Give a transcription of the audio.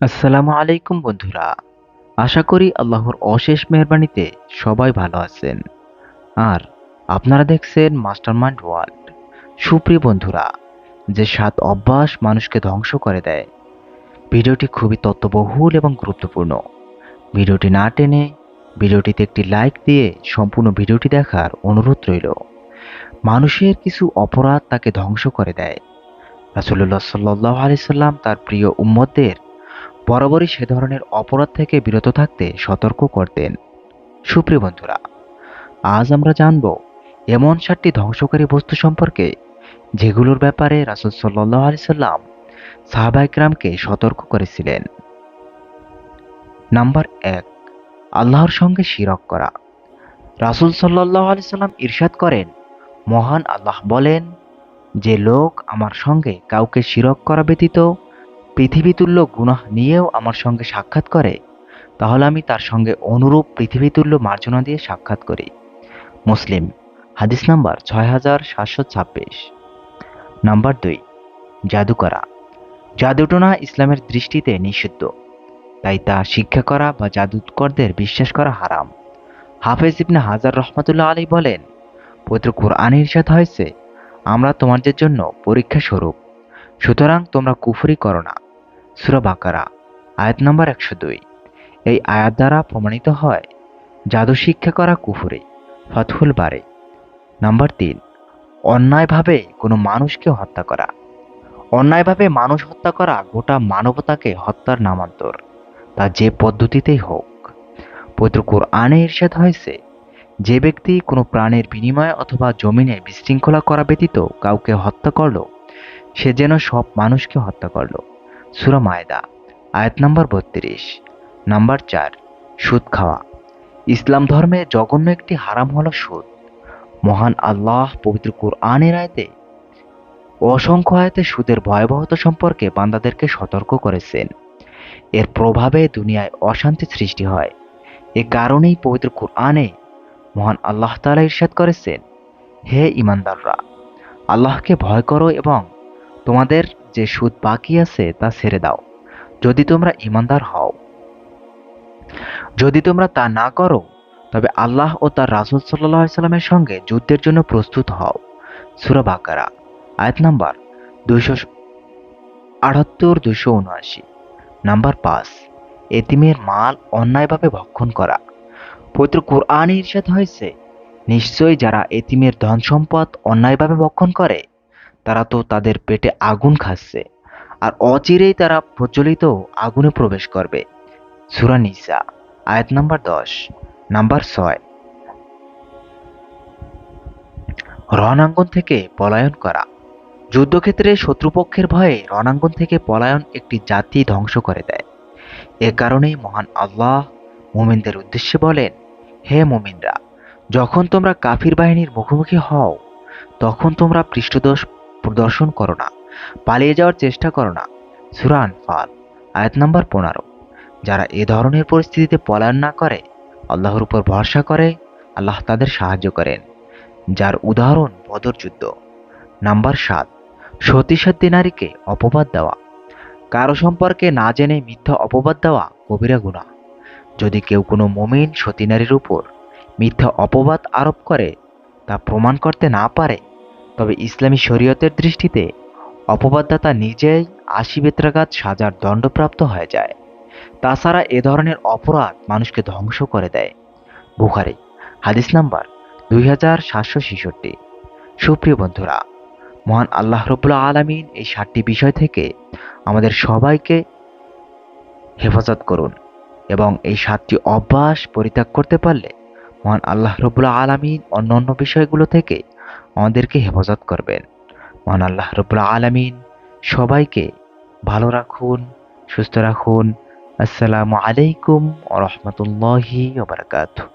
আসসালামু আলাইকুম বন্ধুরা। আশা করি আল্লাহর অশেষ মেহেরবানিতে সবাই ভালো আছেন। আর আপনারা দেখছেন মাস্টারমাইন্ড ওয়ার্ল্ড। সুপ্রিয় বন্ধুরা, যে 7 অভ্যাস মানুষকে ধ্বংস করে দেয়, ভিডিওটি খুবই তথ্যবহুল এবং গুরুত্বপূর্ণ। ভিডিওটি না টেনে ভিডিওটিতে একটি লাইক দিয়ে সম্পূর্ণ ভিডিওটি দেখার অনুরোধ রইল। মানুষের কিছু অপরাধ তাকে ধ্বংস করে দেয়। রাসূলুল্লাহ সাল্লাল্লাহু আলাইহি সাল্লাম তার প্রিয় উম্মতদের বরাবরই সে ধরনের অপরাধ থেকে বিরত থাকতে সতর্ক করতেন। সুপ্রিয় বন্ধুরা, আজ আমরা জানব এমন 7টি ধ্বংসকারী বস্তু সম্পর্কে যেগুলোর ব্যাপারে রাসূল সাল্লাল্লাহু আলাইহি সাল্লাম সাহাবায়ে কেরামকে সতর্ক করেছিলেন। নাম্বার 1, আল্লাহর সঙ্গে শিরক করা। রাসূল সাল্লাল্লাহু আলাইহি সাল্লাম ইরশাদ করেন, মহান আল্লাহ বলেন, যে লোক আমার সঙ্গে কাউকে শিরক করা ব্যতীত পৃথিবীতুল্য গুনাহ নিয়েও আমার সঙ্গে সাক্ষাৎ করে, তাহলে আমি তার সঙ্গে অনুরূপ পৃথিবীতুল্য মার্জনা দিয়ে সাক্ষাৎ করি। মুসলিম, হাদিস নাম্বার 6726। নাম্বার 2, জাদু করা। জাদুটোনা ইসলামের দৃষ্টিতে নিষিদ্ধ, তাই তা শিক্ষা করা বা জাদুকরদের বিশ্বাস করা হারাম। হাফেজ ইবনে হাজার রহমাতুল্লাহ আলাইহি বলেন, পবিত্র কোরআনে ইরশাদ হয়েছে, আমরা তোমাদের জন্য পরীক্ষা স্বরূপ, সুতরাং তোমরা কুফরি করো না। সূরা বাকারা, আয়াত নাম্বার 102। এই আয়াত দ্বারা প্রমাণিত হয় জাদু শিক্ষা করা কুফরি। ফাতহুল বারী। নাম্বার 3, অন্যায়ভাবে কোনো মানুষকে হত্যা করা। অন্যায়ভাবে মানুষ হত্যা করা গোটা মানবতাকে হত্যার নামান্তর, তা যে পদ্ধতিতেই হোক। পবিত্র কোরআনে ইরশাদ হয়েছে, যে ব্যক্তি কোনো প্রাণের বিনিময়ে অথবা জমিনে বিশৃঙ্খলা করা ব্যতীত কাউকে হত্যা করলো, সে যেন সব মানুষকে হত্যা করলো। সূরা মায়দা, আয়াত নাম্বার 32। নাম্বার 4, সুদ খাওয়া। ইসলাম ধর্মে জঘন্য একটি হারাম হলো সুদ। মহান আল্লাহ পবিত্র কোরআনের আয়াতে অসংখ্য আয়াতে সুদের ভয়াবহতা সম্পর্কে বান্দাদেরকে সতর্ক করেছেন। এর প্রভাবে দুনিয়ায় অশান্তি সৃষ্টি হয়। এ কারণেই পবিত্র কোরআনে মহান আল্লাহ তাআলা ইরশাদ করেছেন, হে ঈমানদাররা, আল্লাহকে ভয় করো এবং তোমাদের যে সুদ বাকি আছে তা ছেড়ে দাও, যদি তোমরা ঈমানদার হও। যদি তোমরা তা না করো, তবে আল্লাহ ও তার রাসূল সাল্লাল্লাহু আলাইহি সাল্লামের সঙ্গে যুদ্ধের জন্য প্রস্তুত হও। সূরা বাকারা, আয়াত নাম্বার 278-279। নাম্বার 5, এতিমের মাল অন্যায়ভাবে ভক্ষণ করা। পবিত্র কোরআনে ইরশাদ হয়েছে, নিশ্চয়ই যারা এতিমের ধন সম্পদ অন্যায়ভাবে ভক্ষণ করে, তারা তো তাদের পেটে আগুন খাচ্ছে, আর অচিরেই তারা প্রজ্বলিত আগুনে প্রবেশ করবে। সূরা নিসা, আয়াত নাম্বার 10। নাম্বার 6, রণাঙ্গন থেকে পলায়ন করা। যুদ্ধক্ষেত্রে শত্রুপক্ষের ভয়ে রণাঙ্গন থেকে পলায়ন একটি জাতি ধ্বংস করে দেয়। এ কারণেই মহান আল্লাহ মুমিনদের উদ্দেশ্যে বলেন, হে মুমিনরা, যখন তোমরা কাফির বাহিনীর মুখোমুখি হও, তখন তোমরা পৃষ্ঠদোষ প্রদর্শন করো না, পালিয়ে যাওয়ার চেষ্টা করো না। সূরা আনফাল, আয়াত নাম্বার 15। যারা এ ধরনের পরিস্থিতিতে পলায়ন না করে, আল্লাহর উপর ভরসা করে, আল্লাহ তাদের সাহায্য করেন, যার উদাহরণ বদর যুদ্ধ। নাম্বার 7, সতীসাধ্যী নারীকে অপবাদ দেওয়া। কারো সম্পর্কে না জেনে মিথ্যা অপবাদ দেওয়া কবিরা গুনাহ। যদি কেউ কোনো মুমিন সতী নারীর উপর মিথ্যা অপবাদ আরোপ করে তা প্রমাণ করতে না পারে, তবে ইসলামী শরীয়তের দৃষ্টিতে অপবাদদাতা নিজেই 80 বেত্রাঘাত সাজার দণ্ডপ্রাপ্ত হয়ে যায়। তাছাড়া এ ধরনের অপরাধ মানুষকে ধ্বংস করে দেয়। বুখারী, হাদিস নাম্বার 2766। সুপ্রিয় বন্ধুরা, মহান আল্লাহ রাব্বুল আলামিন এই 7টি বিষয় থেকে আমাদের সবাইকে হেফাজত করুন, এবং এই 7টি অভ্যাস পরিত্যাগ করতে পারলে মহান আল্লাহ রাব্বুল আলামিন অন্যান্য বিষয়গুলো থেকে আমাদেরকে হেফাজত করবেন। মহান আল্লাহ রাব্বুল আলামিন সবাইকে ভালো রাখুন, সুস্থ রাখুন। আসসালামু আলাইকুম ওয়া রাহমাতুল্লাহি ওয়া বারাকাতুহু।